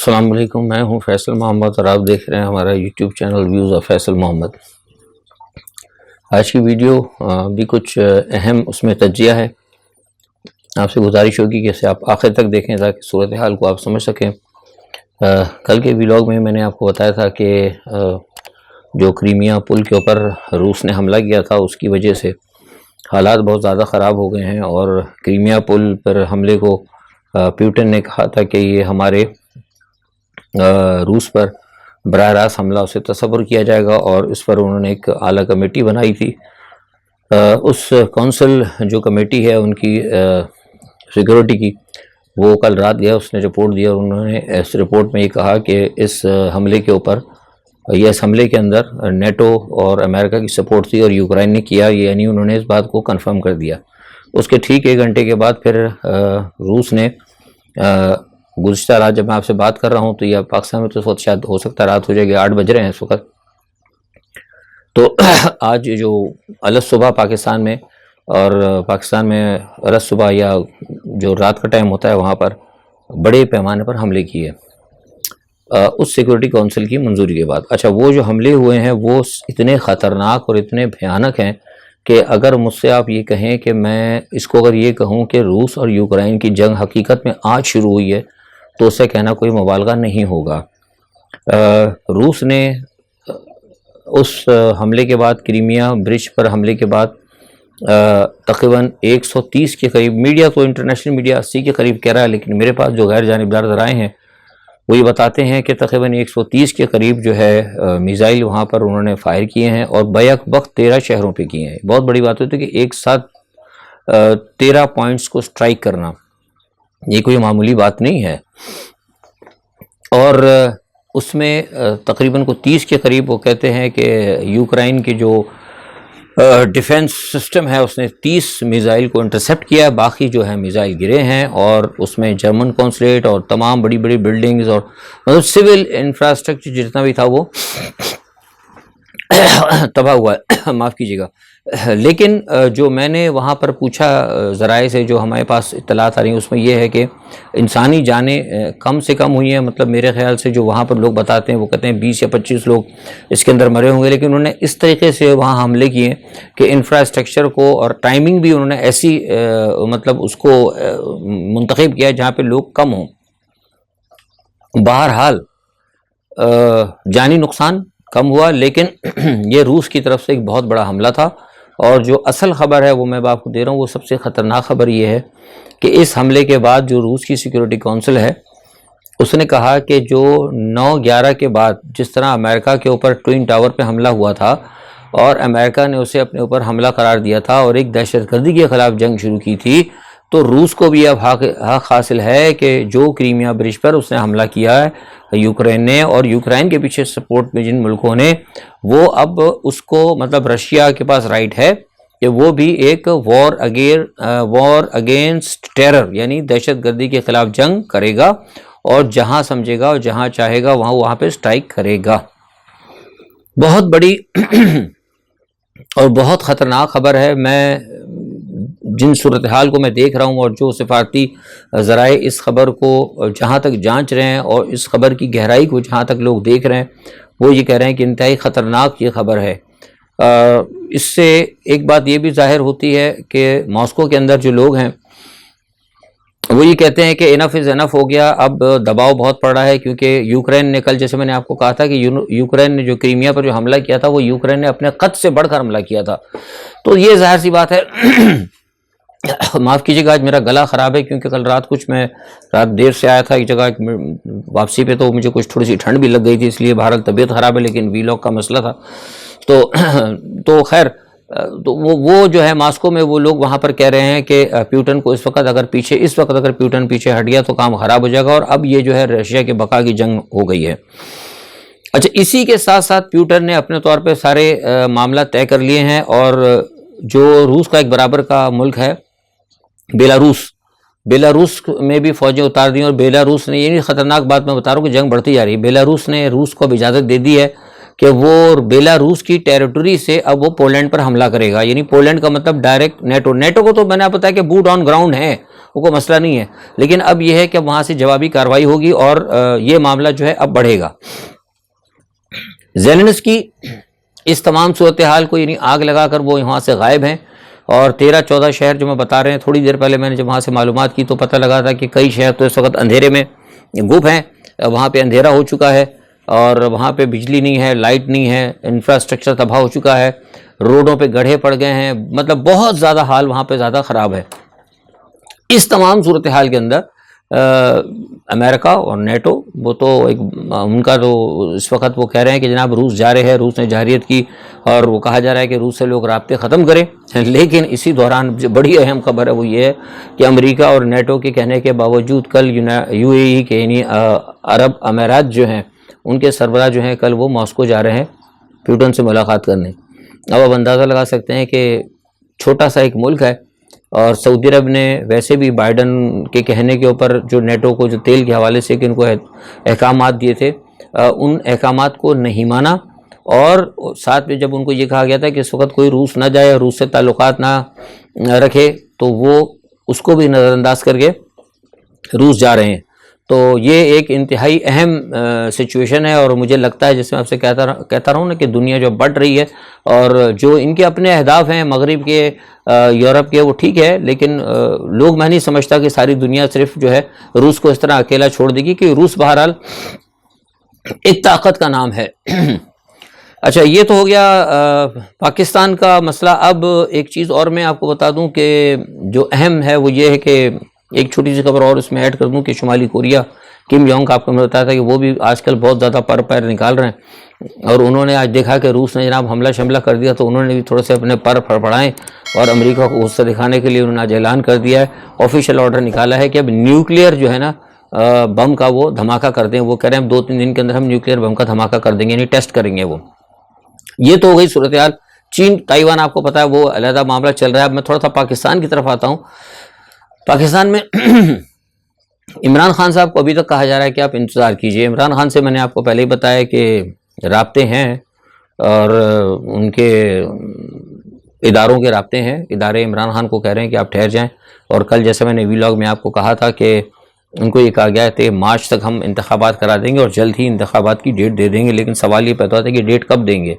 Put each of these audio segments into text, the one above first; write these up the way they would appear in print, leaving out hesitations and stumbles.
السلام علیکم، میں ہوں فیصل محمد اور آپ دیکھ رہے ہیں ہمارا YouTube channel views of Faisal Muhammad. آج کی ویڈیو بھی کچھ اہم اس میں تجزیہ ہے۔ آپ سے گزارش ہوگی کہ اسے آپ آخر تک دیکھیں تاکہ صورتحال کو آپ سمجھ سکیں۔ کل کے ویلاگ میں نے آپ کو بتایا تھا کہ جو کریمیا پل کے اوپر روس نے حملہ کیا تھا اس کی وجہ سے حالات بہت زیادہ خراب ہو گئے ہیں، اور کریمیا پل پر حملے کو پیوٹن نے کہا تھا کہ یہ ہمارے روس پر براہ راست حملہ اسے تصور کیا جائے گا، اور اس پر انہوں نے ایک اعلیٰ کمیٹی بنائی تھی۔ اس کونسل جو کمیٹی ہے ان کی سیکورٹی کی، وہ کل رات گیا، اس نے رپورٹ دیا، اور انہوں نے اس رپورٹ میں یہ کہا کہ اس حملے کے اوپر اس حملے کے اندر نیٹو اور امریکہ کی سپورٹ تھی اور یوکرائن نے کیا، یعنی انہوں نے اس بات کو کنفرم کر دیا۔ اس کے ٹھیک 1 گھنٹے کے بعد پھر روس نے گزشتہ رات، جب میں آپ سے بات کر رہا ہوں تو یہ پاکستان میں تو اس وقت شاید ہو سکتا ہے رات ہو جائے گی، 8 بج رہے ہیں اس وقت، تو آج جو الگ صبح پاکستان میں، اور پاکستان میں الگ صبح یا جو رات کا ٹائم ہوتا ہے وہاں پر بڑے پیمانے پر حملے کیے اس سیکورٹی کونسل کی منظوری کے بعد۔ اچھا، وہ جو حملے ہوئے ہیں وہ اتنے خطرناک اور اتنے بھیانک ہیں کہ اگر مجھ سے آپ یہ کہیں کہ میں اس کو اگر یہ کہوں کہ روس اور یوکرائن کی جنگ حقیقت میں آج شروع ہوئی ہے تو اسے کہنا کوئی مبالغہ نہیں ہوگا۔ روس نے اس حملے کے بعد، کریمیا برج پر حملے کے بعد، تقریباً 130 کے قریب، میڈیا تو انٹرنیشنل میڈیا 80 کے قریب کہہ رہا ہے، لیکن میرے پاس جو غیر جانبدار ذرائع ہیں وہ یہ بتاتے ہیں کہ تقریباً 130 کے قریب جو ہے میزائل وہاں پر انہوں نے فائر کیے ہیں، اور بیک وقت 13 شہروں پہ کیے ہیں۔ بہت بڑی بات ہوتی ہے کہ ایک ساتھ 13 پوائنٹس کو سٹرائک کرنا، یہ کوئی معمولی بات نہیں ہے، اور اس میں تقریباً 30 کے قریب وہ کہتے ہیں کہ یوکرائن کے جو ڈیفنس سسٹم ہے اس نے 30 میزائل کو انٹرسیپٹ کیا ہے، باقی جو ہے میزائل گرے ہیں، اور اس میں جرمن کونسلیٹ اور تمام بڑی بڑی بلڈنگز اور مطلب سول انفراسٹرکچر جتنا بھی تھا وہ تباہ ہوا ہے، معاف کیجیے گا۔ لیکن جو میں نے وہاں پر پوچھا ذرائع سے، جو ہمارے پاس اطلاعات آ رہی ہیں، اس میں یہ ہے کہ انسانی جانیں کم سے کم ہوئی ہیں، مطلب میرے خیال سے جو وہاں پر لوگ بتاتے ہیں وہ کہتے ہیں 20 یا 25 لوگ اس کے اندر مرے ہوں گے، لیکن انہوں نے اس طریقے سے وہاں حملے کیے کہ انفراسٹرکچر کو، اور ٹائمنگ بھی انہوں نے ایسی مطلب اس کو منتخب کیا جہاں پہ لوگ کم ہوں۔ بہرحال جانی نقصان کم ہوا، لیکن یہ روس کی طرف سے ایک بہت بڑا حملہ تھا، اور جو اصل خبر ہے وہ میں آپ کو دے رہا ہوں، وہ سب سے خطرناک خبر یہ ہے کہ اس حملے کے بعد جو روس کی سیکورٹی کونسل ہے اس نے کہا کہ جو 9/11 کے بعد جس طرح امریکہ کے اوپر ٹوئن ٹاور پہ حملہ ہوا تھا اور امریکہ نے اسے اپنے اوپر حملہ قرار دیا تھا اور ایک دہشت گردی کے خلاف جنگ شروع کی تھی، تو روس کو بھی اب حق حاصل ہے کہ جو کریمیا برج پر اس نے حملہ کیا ہے یوکرین نے، اور یوکرائن کے پیچھے سپورٹ میں جن ملکوں نے، وہ اب اس کو مطلب رشیا کے پاس رائٹ ہے کہ وہ بھی ایک وار اگینسٹ ٹیرر، یعنی دہشت گردی کے خلاف جنگ کرے گا، اور جہاں سمجھے گا اور جہاں چاہے گا وہاں پہ سٹرائک کرے گا۔ بہت بڑی اور بہت خطرناک خبر ہے۔ میں جن صورتحال کو میں دیکھ رہا ہوں اور جو سفارتی ذرائع اس خبر کو جہاں تک جانچ رہے ہیں اور اس خبر کی گہرائی کو جہاں تک لوگ دیکھ رہے ہیں، وہ یہ کہہ رہے ہیں کہ انتہائی خطرناک یہ خبر ہے۔ اس سے ایک بات یہ بھی ظاہر ہوتی ہے کہ ماسکو کے اندر جو لوگ ہیں وہ یہ کہتے ہیں کہ انف از انف ہو گیا، اب دباؤ بہت پڑ رہا ہے، کیونکہ یوکرین نے کل، جیسے میں نے آپ کو کہا تھا کہ یوکرین نے جو کریمیا پر جو حملہ کیا تھا وہ یوکرین نے اپنے قد سے بڑھ کر حملہ کیا تھا، تو یہ ظاہر سی بات ہے۔ معاف کیجیے گا، آج میرا گلا خراب ہے کیونکہ کل رات میں رات دیر سے آیا تھا ایک جگہ واپسی پہ، تو مجھے کچھ تھوڑی سی ٹھنڈ بھی لگ گئی تھی، اس لیے بہرحال طبیعت خراب ہے، لیکن ویلاگ کا مسئلہ تھا تو خیر، تو وہ جو ہے ماسکو میں وہ لوگ وہاں پر کہہ رہے ہیں کہ پیوٹن کو اس وقت اگر پیوٹن پیچھے ہٹ گیا تو کام خراب ہو جائے گا، اور اب یہ جو ہے رشیا کے بقا کی جنگ ہو گئی ہے۔ اچھا، اسی کے ساتھ ساتھ پیوٹن نے اپنے طور پہ سارے معاملہ طے کر لیے ہیں، اور جو روس کا ایک برابر کا ملک ہے بیلاروس میں بھی فوجیں اتار دی، اور بیلاروس نے، یہ خطرناک بات میں بتا رہا ہوں کہ جنگ بڑھتی جا رہی ہے، بیلاروس نے روس کو اب اجازت دے دی ہے کہ وہ بیلاروس کی ٹیریٹری سے اب وہ پولینڈ پر حملہ کرے گا، یعنی پولینڈ کا مطلب ڈائریکٹ نیٹو کو تو میں نے آپ بتایا کہ بوٹ آن گراؤنڈ ہے، وہ کوئی مسئلہ نہیں ہے، لیکن اب یہ ہے کہ وہاں سے جوابی کارروائی ہوگی اور یہ معاملہ جو ہے اب بڑھے گا۔ زیلنسکی اس تمام صورتحال کو یعنی آگ لگا کر وہ یہاں سے غائب ہیں، اور 13-14 شہر جو میں بتا رہے ہیں، تھوڑی دیر پہلے میں نے جب وہاں سے معلومات کی تو پتہ لگا تھا کہ کئی شہر تو اس وقت اندھیرے میں گم ہیں، وہاں پہ اندھیرا ہو چکا ہے اور وہاں پہ بجلی نہیں ہے، لائٹ نہیں ہے، انفراسٹرکچر تباہ ہو چکا ہے، روڈوں پہ گڑھے پڑ گئے ہیں، مطلب بہت زیادہ حال وہاں پہ زیادہ خراب ہے۔ اس تمام صورتحال کے اندر امریکہ اور نیٹو وہ تو ان کا تو اس وقت وہ کہہ رہے ہیں کہ جناب روس جا رہے ہیں، روس نے جارحیت کی اور وہ کہا جا رہا ہے کہ روس سے لوگ رابطے ختم کریں، لیکن اسی دوران جو بڑی اہم خبر ہے وہ یہ ہے کہ امریکہ اور نیٹو کے کہنے کے باوجود کل یو اے ای کے یعنی عرب امارات جو ہیں ان کے سربراہ جو ہیں کل وہ ماسکو جا رہے ہیں پیوٹن سے ملاقات کرنے۔ اب آپ اندازہ لگا سکتے ہیں کہ چھوٹا سا ایک ملک ہے، اور سعودی عرب نے ویسے بھی بائیڈن کے کہنے کے اوپر جو نیٹو کو جو تیل کے حوالے سے کہ ان کو احکامات دیے تھے ان احکامات کو نہیں مانا، اور ساتھ میں جب ان کو یہ کہا گیا تھا کہ اس وقت کوئی روس نہ جائے، روس سے تعلقات نہ رکھے، تو وہ اس کو بھی نظر انداز کر کے روس جا رہے ہیں۔ تو یہ ایک انتہائی اہم سچویشن ہے، اور مجھے لگتا ہے جس میں آپ سے کہتا رہا ہوں نا کہ دنیا جو بڑھ رہی ہے اور جو ان کے اپنے اہداف ہیں مغرب کے یورپ کے وہ ٹھیک ہے، لیکن لوگ میں نہیں سمجھتا کہ ساری دنیا صرف جو ہے روس کو اس طرح اکیلا چھوڑ دے گی، کہ روس بہرحال ایک طاقت کا نام ہے۔ اچھا یہ تو ہو گیا پاکستان کا مسئلہ۔ اب ایک چیز اور میں آپ کو بتا دوں کہ جو اہم ہے وہ یہ ہے کہ ایک چھوٹی سی خبر اور اس میں ایڈ کر دوں کہ شمالی کوریا کم جونگ کا آپ کو میں بتایا تھا کہ وہ بھی آج کل بہت زیادہ پیر نکال رہے ہیں، اور انہوں نے آج دیکھا کہ روس نے جناب حملہ شملہ کر دیا تو انہوں نے بھی تھوڑے سے اپنے پر پھڑپڑائیں، اور امریکہ کو غصہ دکھانے کے لیے انہوں نے آج اعلان کر دیا ہے، آفیشیل آرڈر نکالا ہے کہ اب نیوکلیئر جو ہے نا بم کا وہ دھماکہ کر دیں۔ وہ کہہ رہے ہیں 2-3 دن کے اندر ہم نیوکلیئر بم کا دھماکہ کر دیں گے، یعنی ٹیسٹ کریں گے وہ۔ یہ تو ہو گئی صورتحال۔ چین تائیوان آپ کو پتا ہے وہ علیحدہ معاملہ چل رہا ہے۔ اب میں تھوڑا سا پاکستان کی طرف آتا ہوں۔ پاکستان میں عمران خان صاحب کو ابھی تک کہا جا رہا ہے کہ آپ انتظار کیجئے۔ عمران خان سے میں نے آپ کو پہلے ہی بتایا کہ رابطے ہیں، اور ان کے اداروں کے رابطے ہیں، ادارے عمران خان کو کہہ رہے ہیں کہ آپ ٹھہر جائیں، اور کل جیسے میں نے ویلاگ میں آپ کو کہا تھا کہ ان کو یہ کہا گیا ہے کہ مارچ تک ہم انتخابات کرا دیں گے اور جلد ہی انتخابات کی ڈیٹ دے دیں گے، لیکن سوال یہ پیدا ہوتا ہے کہ ڈیٹ کب دیں گے۔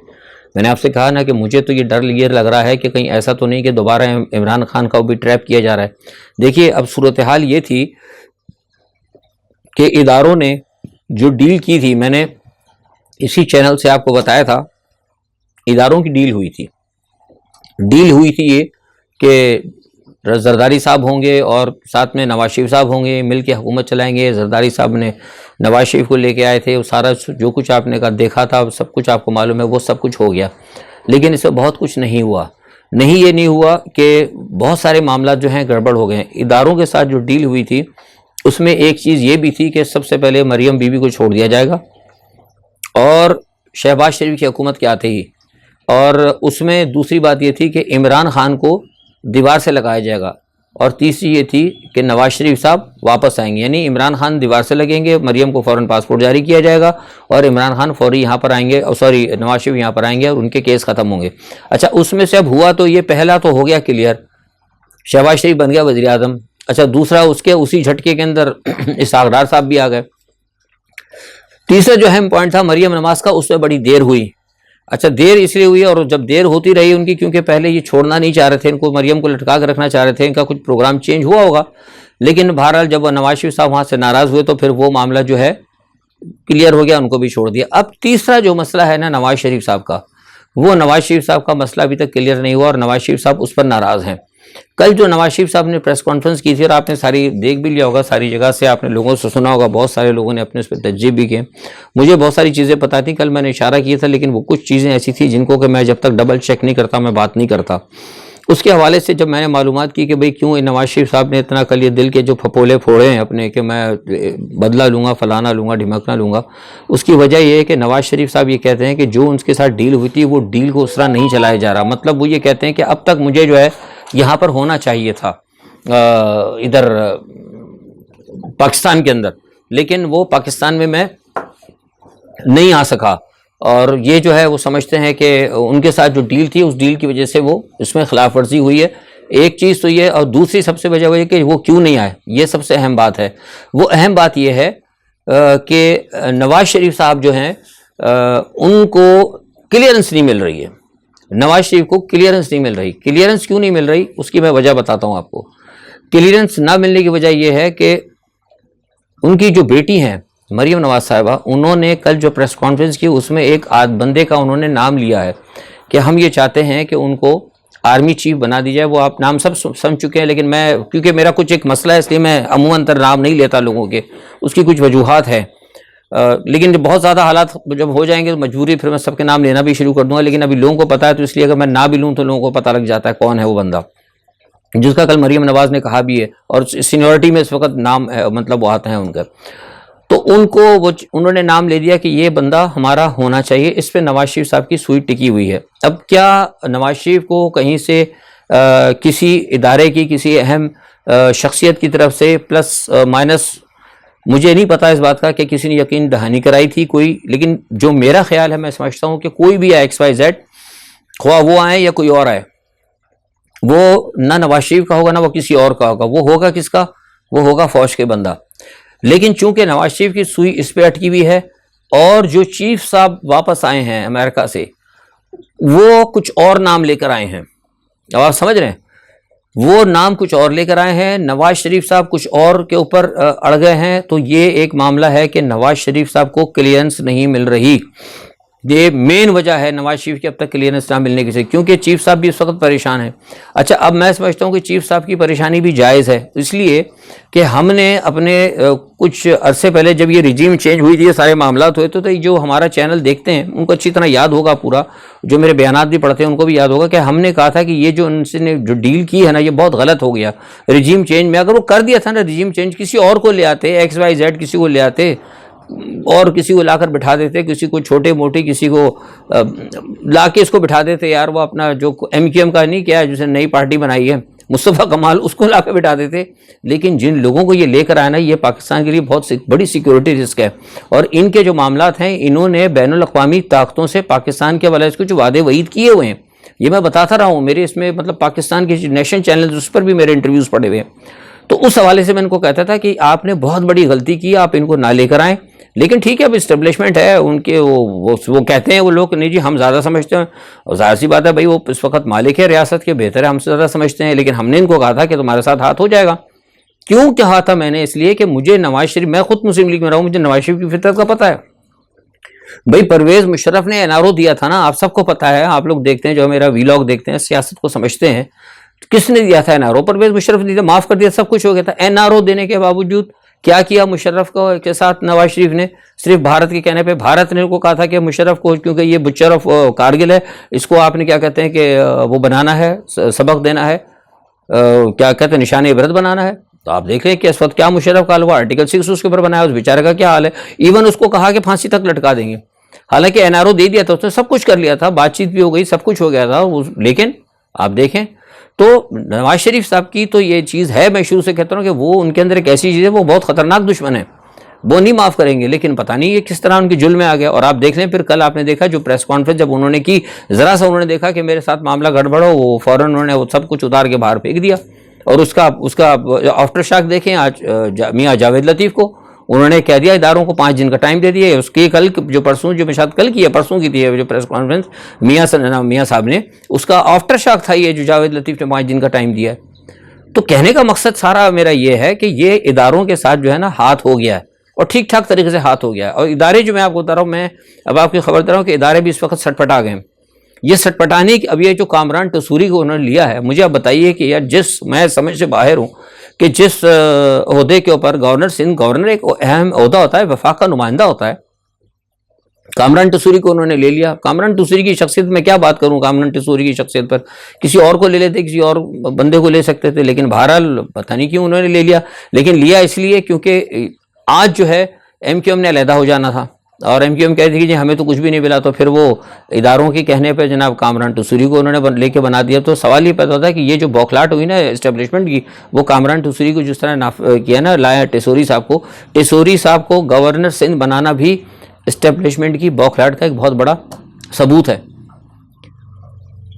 میں نے آپ سے کہا نا کہ مجھے تو یہ ڈر یہ لگ رہا ہے کہ کہیں ایسا تو نہیں کہ دوبارہ عمران خان کا بھی ٹریپ کیا جا رہا ہے۔ دیکھیے اب صورتحال یہ تھی کہ اداروں نے جو ڈیل کی تھی، میں نے اسی چینل سے آپ کو بتایا تھا، اداروں کی ڈیل ہوئی تھی یہ کہ زرداری صاحب ہوں گے اور ساتھ میں نواز شریف صاحب ہوں گے، مل کے حکومت چلائیں گے۔ زرداری صاحب نے نواز شریف کو لے کے آئے تھے، وہ سارا جو کچھ آپ نے دیکھا تھا سب کچھ آپ کو معلوم ہے، وہ سب کچھ ہو گیا، لیکن اس میں بہت کچھ نہیں ہوا۔ یہ نہیں ہوا کہ بہت سارے معاملات جو ہیں گڑبڑ ہو گئے ہیں۔ اداروں کے ساتھ جو ڈیل ہوئی تھی اس میں ایک چیز یہ بھی تھی کہ سب سے پہلے مریم بی بی کو چھوڑ دیا جائے گا، اور شہباز شریف کی حکومت کے آتے ہی، اور اس میں دوسری بات یہ تھی کہ عمران خان کو دیوار سے لگایا جائے گا، اور تیسری یہ تھی کہ نواز شریف صاحب واپس آئیں گے، یعنی عمران خان دیوار سے لگیں گے، مریم کو فوراً پاسپورٹ جاری کیا جائے گا، اور عمران خان فوری یہاں پر آئیں گے، نواز شریف یہاں پر آئیں گے اور ان کے کیس ختم ہوں گے۔ اچھا اس میں سے اب ہوا تو یہ پہلا تو ہو گیا کلیئر، شہباز شریف بن گیا وزیر اعظم۔ اچھا دوسرا اس کے اسی جھٹکے کے اندر اسحاق ڈار صاحب بھی آ گئے۔ تیسرا جو اہم پوائنٹ تھا مریم نواز کا، اس میں بڑی دیر ہوئی۔ اچھا دیر اس لیے ہوئی، اور جب دیر ہوتی رہی ان کی، کیونکہ پہلے یہ چھوڑنا نہیں چاہ رہے تھے، ان کو مریم کو لٹکا کے رکھنا چاہ رہے تھے، ان کا کچھ پروگرام چینج ہوا ہوگا، لیکن بہرحال جب نواز شریف صاحب وہاں سے ناراض ہوئے تو پھر وہ معاملہ جو ہے کلیئر ہو گیا، ان کو بھی چھوڑ دیا۔ اب تیسرا جو مسئلہ ہے نا نواز شریف صاحب کا، وہ نواز شریف صاحب کا مسئلہ ابھی تک کلیئر نہیں ہوا، اور نواز شریف صاحب اس پر ناراض ہیں۔ کل جو نواز شریف صاحب نے پریس کانفرنس کی تھی، اور آپ نے ساری دیکھ بھی لیا ہوگا، ساری جگہ سے آپ نے لوگوں سے سنا ہوگا، بہت سارے لوگوں نے اپنے اس پہ تجزیے بھی کیے، مجھے بہت ساری چیزیں پتہ تھیں، کل میں نے اشارہ کیا تھا، لیکن وہ کچھ چیزیں ایسی تھیں جن کو کہ میں جب تک ڈبل چیک نہیں کرتا میں بات نہیں کرتا۔ اس کے حوالے سے جب میں نے معلومات کی کہ بھئی کیوں نواز شریف صاحب نے اتنا کل یہ دل کے جو پھپولے پھوڑے ہیں اپنے کہ میں بدلہ لوں گا، فلانا لوں گا، ڈھمکنا لوں گا، اس کی وجہ یہ ہے کہ نواز شریف صاحب یہ کہتے ہیں کہ جو ان کے ساتھ ڈیل ہوئی تھی وہ ڈیل کو اس طرح نہیں چلایا جا رہا، مطلب وہ یہ کہتے ہیں کہ اب تک مجھے جو ہے یہاں پر ہونا چاہیے تھا ادھر پاکستان کے اندر، لیکن وہ پاکستان میں نہیں آ سکا، اور یہ جو ہے وہ سمجھتے ہیں کہ ان کے ساتھ جو ڈیل تھی اس ڈیل کی وجہ سے وہ اس میں خلاف ورزی ہوئی ہے۔ ایک چیز تو یہ، اور دوسری سب سے وجہ کہ وہ کیوں نہیں آئے، یہ سب سے اہم بات ہے۔ وہ اہم بات یہ ہے کہ نواز شریف صاحب جو ہیں ان کو کلیئرنس نہیں مل رہی ہے، نواز شریف کو کلیئرنس نہیں مل رہی۔ کلیئرنس کیوں نہیں مل رہی اس کی میں وجہ بتاتا ہوں آپ کو۔ کلیئرنس نہ ملنے کی وجہ یہ ہے کہ ان کی جو بیٹی ہیں مریم نواز صاحبہ، انہوں نے کل جو پریس کانفرنس کی اس میں ایک بندے کا انہوں نے نام لیا ہے کہ ہم یہ چاہتے ہیں کہ ان کو آرمی چیف بنا دی جائے۔ وہ آپ نام سب سمجھ چکے ہیں، لیکن میں کیونکہ میرا کچھ ایک مسئلہ ہے اس لیے میں عموماً تر نام نہیں لیتا لوگوں کے، اس کی کچھ وجوہات ہیں، لیکن جب بہت زیادہ حالات جب ہو جائیں گے تو مجبوری پھر میں سب کے نام لینا بھی شروع کر دوں گا، لیکن ابھی لوگوں کو پتہ ہے تو اس لیے اگر میں نہ بھی لوں تو لوگوں کو پتہ لگ جاتا ہے کون ہے وہ بندہ جس کا کل مریم نواز نے کہا بھی ہے، اور سینیورٹی میں اس وقت نام مطلب وہ آتے ہیں ان کا۔ تو ان کو انہوں نے نام لے دیا کہ یہ بندہ ہمارا ہونا چاہیے۔ اس پہ نواز شریف صاحب کی سوئی ٹکی ہوئی ہے۔ اب کیا نواز شریف کو کہیں سے کسی ادارے کی کسی اہم شخصیت کی طرف سے پلس مائنس مجھے نہیں پتا اس بات کا کہ کسی نے یقین دہانی کرائی تھی کوئی، لیکن جو میرا خیال ہے میں سمجھتا ہوں کہ کوئی بھی ایکس وائی زیڈ، خواہ وہ آئے یا کوئی اور آئے، وہ نہ نواز شریف کا ہوگا نہ وہ کسی اور کا ہوگا، وہ ہوگا کس کا؟ وہ ہوگا فوج کے بندہ۔ لیکن چونکہ نواز شریف کی سوئی اس پہ اٹکی ہوئی ہے، اور جو چیف صاحب واپس آئے ہیں امریکہ سے وہ کچھ اور نام لے کر آئے ہیں، اب آپ سمجھ رہے ہیں، وہ نام کچھ اور لے کر آئے ہیں، نواز شریف صاحب کچھ اور کے اوپر اڑ گئے ہیں۔ تو یہ ایک معاملہ ہے کہ نواز شریف صاحب کو کلیئرنس نہیں مل رہی، یہ مین وجہ ہے نواز شریف کی اب تک کلیئرنس نہ ملنے کی سے، کیونکہ چیف صاحب بھی اس وقت پریشان ہیں۔ اچھا، اب میں سمجھتا ہوں کہ چیف صاحب کی پریشانی بھی جائز ہے، اس لیے کہ ہم نے اپنے کچھ عرصے پہلے جب یہ رجیم چینج ہوئی تھی، یہ سارے معاملات ہوئے تو جو ہمارا چینل دیکھتے ہیں ان کو اچھی طرح یاد ہوگا، پورا جو میرے بیانات بھی پڑھتے ہیں ان کو بھی یاد ہوگا کہ ہم نے کہا تھا کہ یہ جو ان سے نے جو ڈیل کی ہے نا، یہ بہت غلط ہو گیا رجیم چینج میں۔ اگر وہ کر دیا تھا نا رجیم چینج، کسی اور کو لے آتے، ایکس وائی زیڈ کسی کو لے آتے اور کسی کو لا کر بٹھا دیتے، کسی کو چھوٹے موٹے کسی کو لا کے اس کو بٹھا دیتے، یار وہ اپنا جو ایم کیو ایم کا نہیں کیا ہے جسے نئی پارٹی بنائی ہے مصطفیٰ کمال، اس کو لا کے بٹھا دیتے۔ لیکن جن لوگوں کو یہ لے کر آیا نا، یہ پاکستان کے لیے بہت بڑی سیکیورٹی رسک ہے، اور ان کے جو معاملات ہیں انہوں نے بین الاقوامی طاقتوں سے پاکستان کے حوالے سے کچھ وعدے وعید کیے ہوئے ہیں، یہ میں بتاتا رہا ہوں، میرے اس میں مطلب پاکستان کے نیشنل چینل اس پر بھی میرے انٹرویوز پڑے ہوئے ہیں۔ تو اس حوالے سے میں ان کو کہتا تھا کہ آپ نے بہت بڑی غلطی کی، آپ ان کو نہ لے کر آئیں۔ لیکن ٹھیک ہے، اب اسٹیبلشمنٹ ہے ان کے، وہ کہتے ہیں وہ لوگ نہیں جی ہم زیادہ سمجھتے ہیں، اور ظاہر سی بات ہے بھائی وہ اس وقت مالک ہے ریاست کے، بہتر ہے ہم سے زیادہ سمجھتے ہیں، لیکن ہم نے ان کو کہا تھا کہ تمہارے ساتھ ہاتھ ہو جائے گا۔ کیوں کہا تھا میں نے؟ اس لیے کہ مجھے نواز شریف، میں خود مسلم لیگ میں رہا ہوں، مجھے نواز شریف کی فطرت کا پتہ ہے۔ بھائی پرویز مشرف نے این آر او دیا تھا نا، آپ سب کو پتہ ہے، آپ لوگ دیکھتے ہیں جو میرا ویلاگ دیکھتے ہیں، سیاست کو سمجھتے ہیں، کس نے دیا تھا N R O? Pervez Musharraf نے دیا، معاف کر دیا، سب کچھ ہو گیا تھا۔ این آر او دینے کے باوجود کیا کیا مشرف کے ساتھ نواز شریف نے؟ صرف بھارت کے کہنے پہ بھارت نے کو کہا تھا کہ مشرف کو، کیونکہ یہ بچر آف کارگل ہے، اس کو آپ نے کیا کہتے ہیں کہ وہ بنانا ہے، سبق دینا ہے، کیا کہتے ہیں نشان عبرت بنانا ہے۔ تو آپ دیکھ رہے ہیں کہ اس وقت کیا مشرف کا ہوا آرٹیکل 6 اس کے اوپر بنایا، اس بیچارے کا کیا حال ہے۔ ایون اس کو کہا کہ پھانسی تک لٹکا دیں گے، حالانکہ این آر او دے دیا تھا، اس نے سب کچھ کر لیا تھا، بات چیت بھی ہو گئی، سب کچھ ہو گیا تھا، لیکن آپ دیکھیں تو نواز شریف صاحب کی تو یہ چیز ہے، میں شروع سے کہتا ہوں کہ وہ ان کے اندر ایک ایسی چیز ہے، وہ بہت خطرناک دشمن ہے، وہ نہیں معاف کریں گے، لیکن پتہ نہیں یہ کس طرح ان کی جل میں آ گیا۔ اور آپ دیکھ لیں پھر کل آپ نے دیکھا جو پریس کانفرنس جب انہوں نے کی، ذرا سا انہوں نے دیکھا کہ میرے ساتھ معاملہ گڑبڑ ہو، وہ فوراً انہوں نے وہ سب کچھ اتار کے باہر پھینک دیا، اور اس کا آفٹر شاک دیکھیں آج میاں جاوید لطیف کو انہوں نے کہہ دیا اداروں کو 5 دن کا ٹائم دے دیا۔ اس کی کل جو پرسوں جو میں شاید کل کی ہے، پرسوں کی تھی جو پریس کانفرنس میاں صاحب نے، اس کا آفٹر شاک تھا یہ جو جاوید لطیف نے 5 دن کا ٹائم دیا ہے۔ تو کہنے کا مقصد سارا میرا یہ ہے کہ یہ اداروں کے ساتھ جو ہے نا ہاتھ ہو گیا ہے، اور ٹھیک ٹھاک طریقے سے ہاتھ ہو گیا ہے۔ اور ادارے جو میں آپ کو بتا رہا ہوں، میں اب آپ کی خبر دے رہا ہوں کہ ادارے بھی اس وقت سٹ پٹا گئے ہیں۔ یہ سٹ پٹانے کی اب یہ جو کامران ٹسوری کو انہوں نے لیا ہے، مجھے آپ بتائیے کہ یار میں سمجھ سے باہر ہوں کہ جس عہدے کے اوپر گورنر ایک اہم عہدہ ہوتا ہے، وفاق کا نمائندہ ہوتا ہے، کامران ٹسوری کو انہوں نے لے لیا۔ کامران ٹسوری کی شخصیت میں کیا بات کروں، کامران ٹسوری کی شخصیت پر کسی اور کو لے لیتے، کسی اور بندے کو لے سکتے تھے، لیکن بہرحال پتہ نہیں کیوں انہوں نے لے لیا۔ لیکن لیا اس لیے کیونکہ آج جو ہے ایم کیو ایم نے علیحدہ ہو جانا تھا، اور ایم کیو ایم کہتی کہ جی ہمیں تو کچھ بھی نہیں ملا، تو پھر وہ اداروں کے کہنے پہ جناب کامران ٹسوری کو انہوں نے لے کے بنا دیا۔ تو سوال یہ پیدا ہوتا ہے کہ یہ جو بوکھلاٹ ہوئی نا اسٹیبلشمنٹ کی، وہ کامران ٹسوری کو جس طرح کیا نا، لایا ٹسوری صاحب کو گورنر سندھ بنانا بھی اسٹیبلشمنٹ کی بوکھلاٹ کا ایک بہت بڑا ثبوت ہے۔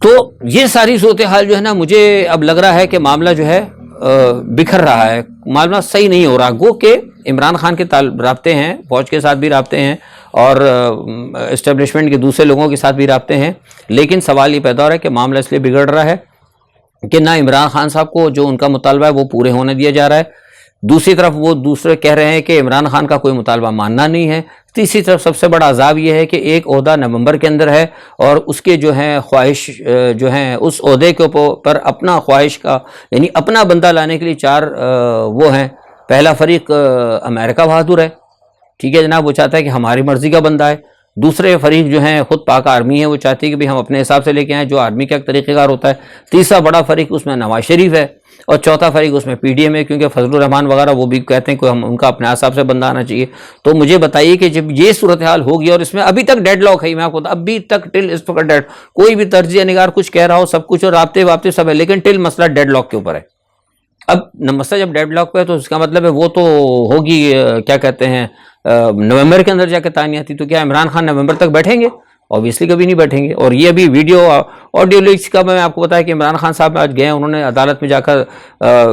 تو یہ ساری صورتحال جو ہے نا، مجھے اب لگ رہا ہے کہ معاملہ جو ہے بکھر رہا ہے، معاملہ صحیح نہیں ہو رہا. گو کہ عمران خان کے رابطے ہیں، فوج کے ساتھ بھی رابطے ہیں اور اسٹیبلشمنٹ کے دوسرے لوگوں کے ساتھ بھی رابطے ہیں، لیکن سوال یہ پیدا ہو رہا ہے کہ معاملہ اس لیے بگڑ رہا ہے کہ نہ عمران خان صاحب کو جو ان کا مطالبہ ہے وہ پورے ہونے دیا جا رہا ہے، دوسری طرف وہ دوسرے کہہ رہے ہیں کہ عمران خان کا کوئی مطالبہ ماننا نہیں ہے، تیسری طرف سب سے بڑا عذاب یہ ہے کہ ایک عہدہ نومبر کے اندر ہے اور اس کے جو ہیں خواہش جو ہیں اس عہدے کے اوپر اپنا خواہش کا یعنی اپنا بندہ لانے کے لیے چار وہ ہیں. پہلا فریق امریکہ بہادر ہے، ٹھیک ہے جناب، وہ چاہتا ہے کہ ہماری مرضی کا بندہ ہے. دوسرے فریق جو ہیں خود پاک آرمی ہے، وہ چاہتی ہے کہ ہم اپنے حساب سے لے کے آئیں، جو آرمی کا ایک طریقہ کار ہوتا ہے. تیسرا بڑا فریق اس میں نواز شریف ہے اور چوتھا فریق اس میں پی ڈی ایم ہے، کیونکہ فضل الرحمان وغیرہ وہ بھی کہتے ہیں کہ ہم ان کا اپنے حساب سے بندہ آنا چاہیے. تو مجھے بتائیے کہ جب یہ صورتحال ہوگی اور اس میں ابھی تک ڈیڈ لاک ہے، میں آپ کو ابھی تک ٹل اس وقت کوئی بھی تجزیہ نگار کچھ کہہ رہا ہو، سب کچھ اور رابطے سب ہے، لیکن ٹل مسئلہ ڈیڈ لاک کے اوپر ہے. اب مسئلہ جب ڈیڈ لاک پہ ہے تو اس کا مطلب ہے وہ تو ہوگی کیا کہتے ہیں نومبر کے اندر جا کے تعیناتی. تو کیا عمران خان نومبر تک بیٹھیں گے؟ اوبیسلی کبھی نہیں بیٹھیں گے. اور یہ ابھی ویڈیو آڈیو لیکس کا میں آپ کو بتایا کہ عمران خان صاحب آج گئے، انہوں نے عدالت میں جا کر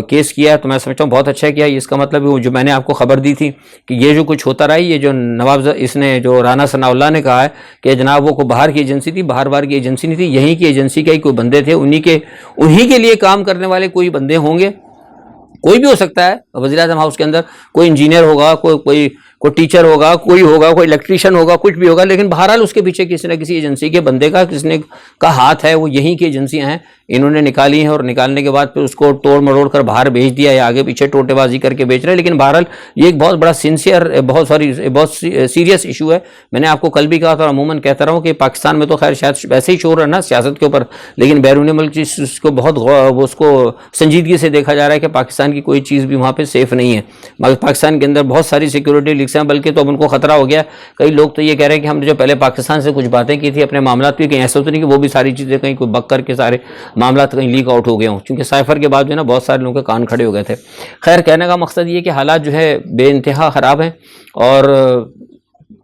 کیس کیا ہے، تو میں سمجھتا ہوں بہت اچھا کیا. اس کا مطلب جو میں نے آپ کو خبر دی تھی کہ یہ جو کچھ ہوتا رہا ہے، یہ جو نواب اس نے جو رانا ثناء اللہ نے کہا ہے کہ جناب وہ کو باہر کی ایجنسی تھی، باہر کی ایجنسی نہیں تھی، یہیں کی ایجنسی کے ہی کوئی بندے تھے، انہی کے لیے کام کرنے والے کوئی بندے ہوں گے. کوئی بھی ہو سکتا ہے وزیر اعظم ہاؤس کے اندر، کوئی انجینئر ہوگا، کوئی ٹیچر ہوگا، کوئی الیکٹریشین ہوگا، کچھ بھی ہوگا، لیکن بہرحال اس کے پیچھے کسی نہ کسی ایجنسی کے بندے کا کسی نے کا ہاتھ ہے. وہ یہیں کی ایجنسیاں ہیں، انہوں نے نکالی ہیں اور نکالنے کے بعد پھر اس کو توڑ مروڑ کر باہر بھیج دیا یا آگے پیچھے ٹوٹے بازی کر کے بیچ رہے ہیں. لیکن بہرحال یہ ایک بہت بڑا بہت سیریس ایشو ہے. میں نے آپ کو کل بھی کہا تھا اور عموماً کہتا رہا ہوں کہ پاکستان میں تو خیر شاید ویسے ہی شور ہے نا سیاست کے اوپر، لیکن بیرون ملک اس کو بہت اس کو سنجیدگی سے دیکھا جا رہا ہے کہ پاکستان کی کوئی چیز بھی وہاں پہ سیف نہیں ہے. مگر پاکستان کے اندر بہت ساری سیکورٹی لیکس ہیں، بلکہ تو اب ان کو خطرہ ہو گیا. کئی لوگ تو یہ کہہ رہے ہیں کہ ہم نے جو پہلے پاکستان سے کچھ باتیں کی تھی اپنے معاملات کی، کہیں ایسا تو نہیں کہ وہ بھی ساری چیزیں کہیں کوئی بک کر کے سارے معاملات کہیں لیک آؤٹ ہو گئے ہوں، کیونکہ سائفر کے بعد جو ہے نا بہت سارے لوگوں کے کان کھڑے ہو گئے تھے. خیر کہنے کا مقصد یہ کہ حالات جو ہے بے انتہا خراب ہیں اور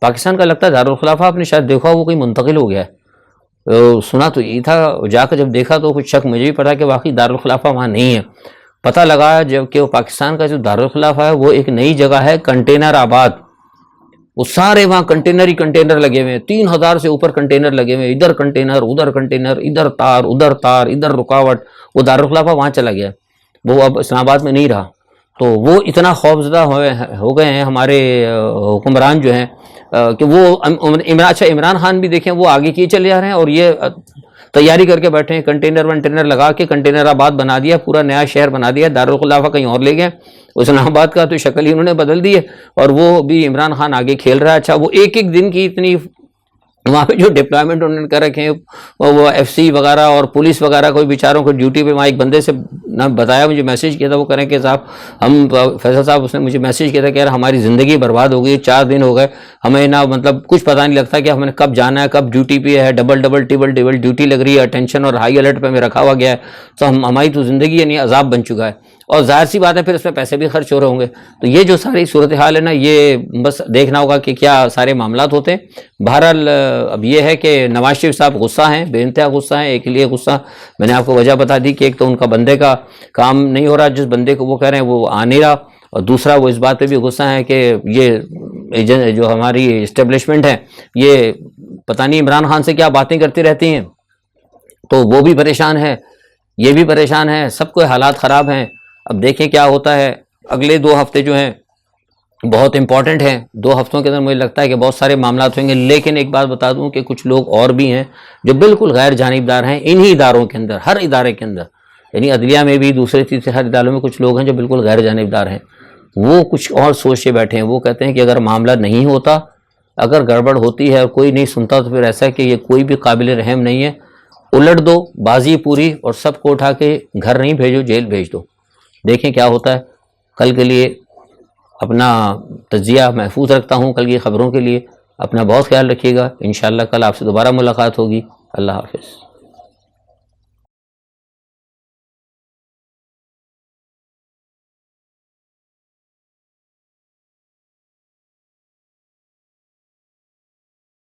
پاکستان کا لگتا ہے دارالخلافہ آپ نے شاید دیکھا وہ کوئی منتقل ہو گیا ہے. سنا تو یہی تھا، جا کر جب دیکھا تو کچھ شک مجھے بھی پڑا کہ واقعی دارالخلافہ وہاں نہیں ہے. پتہ لگا جب کہ وہ پاکستان کا جو دارالخلافہ ہے وہ ایک نئی جگہ ہے کنٹینر آباد. وہ سارے وہاں کنٹینر ہی کنٹینر لگے ہوئے ہیں، 3000 سے اوپر کنٹینر لگے ہوئے ہیں، ادھر کنٹینر ادھر تار ادھر رکاوٹ. وہ دارالخلافہ وہاں چلا گیا، وہ اب اسلام آباد میں نہیں رہا. تو وہ اتنا خوفزدہ ہو گئے ہیں ہمارے حکمران جو ہیں کہ وہ عمران خان بھی دیکھیں وہ آگے کیے چلے جا رہے ہیں اور یہ تیاری کر کے بیٹھے ہیں. کنٹینر لگا کے کنٹینر آباد بنا دیا، پورا نیا شہر بنا دیا. دارالخلافہ کہیں اور لے گئے، اسلام آباد کا تو شکل ہی انہوں نے بدل دی ہے اور وہ بھی عمران خان آگے کھیل رہا ہے. اچھا وہ ایک دن کی اتنی وہاں پہ جو ڈپلائمنٹ انہوں نے کر رکھے ہیں، وہ ایف سی وغیرہ اور پولیس وغیرہ کوئی بیچاروں کو ڈیوٹی پہ. وہاں ایک بندے سے نہ بتایا، مجھے میسیج کیا تھا، وہ کریں کہ صاحب ہم فیصل صاحب اس نے مجھے میسیج کیا تھا کہ یار ہماری زندگی برباد ہو گئی، 4 دن ہو گئے ہمیں نہ مطلب کچھ پتہ نہیں لگتا کہ ہمیں کب جانا ہے، کب ڈیوٹی پہ ہے، ڈبل ڈیوٹی لگ رہی ہے، ٹینشن اور ہائی الرٹ پہ ہمیں رکھا ہوا گیا ہے. تو ہماری تو زندگی یعنی عذاب بن چکا ہے اور ظاہر سی بات ہے پھر اس میں پیسے بھی خرچ ہو رہے ہوں گے. تو یہ جو ساری صورتحال ہے نا، یہ بس دیکھنا ہوگا کہ کیا سارے معاملات ہوتے ہیں. بہرحال اب یہ ہے کہ نواز شریف صاحب غصہ ہیں، بے انتہا غصہ ہیں. ایک لیے غصہ میں نے آپ کو وجہ بتا دی کہ ایک تو ان کا بندے کا کام نہیں ہو رہا، جس بندے کو وہ کہہ رہے ہیں وہ آ نہیں رہا، اور دوسرا وہ اس بات پہ بھی غصہ ہے کہ یہ جو ہماری اسٹیبلشمنٹ ہے یہ پتہ نہیں عمران خان سے کیا باتیں کرتی رہتی ہیں. تو وہ بھی پریشان ہے، یہ بھی پریشان ہے، سب کو حالات خراب ہیں. اب دیکھیں کیا ہوتا ہے. اگلے 2 ہفتے جو ہیں بہت امپورٹنٹ ہیں. 2 ہفتوں کے اندر مجھے لگتا ہے کہ بہت سارے معاملات ہوئیں گے. لیکن ایک بات بتا دوں کہ کچھ لوگ اور بھی ہیں جو بالکل غیر جانبدار ہیں انہی اداروں کے اندر، ہر ادارے کے اندر، یعنی عدلیہ میں بھی، دوسرے تیسرے ہر اداروں میں کچھ لوگ ہیں جو بالکل غیر جانبدار ہیں. وہ کچھ اور سوچ کے بیٹھے ہیں. وہ کہتے ہیں کہ اگر معاملہ نہیں ہوتا، اگر گڑبڑ ہوتی ہے اور کوئی نہیں سنتا تو پھر ایسا ہے کہ یہ کوئی بھی قابل رحم نہیں ہے، الٹ دو بازی پوری اور سب کو اٹھا کے گھر نہیں بھیجو، جیل بھیج دو. دیکھیں کیا ہوتا ہے. کل کے لیے اپنا تجزیہ محفوظ رکھتا ہوں، کل کی خبروں کے لیے اپنا بہت خیال رکھیے گا. انشاءاللہ کل آپ سے دوبارہ ملاقات ہوگی. اللہ حافظ.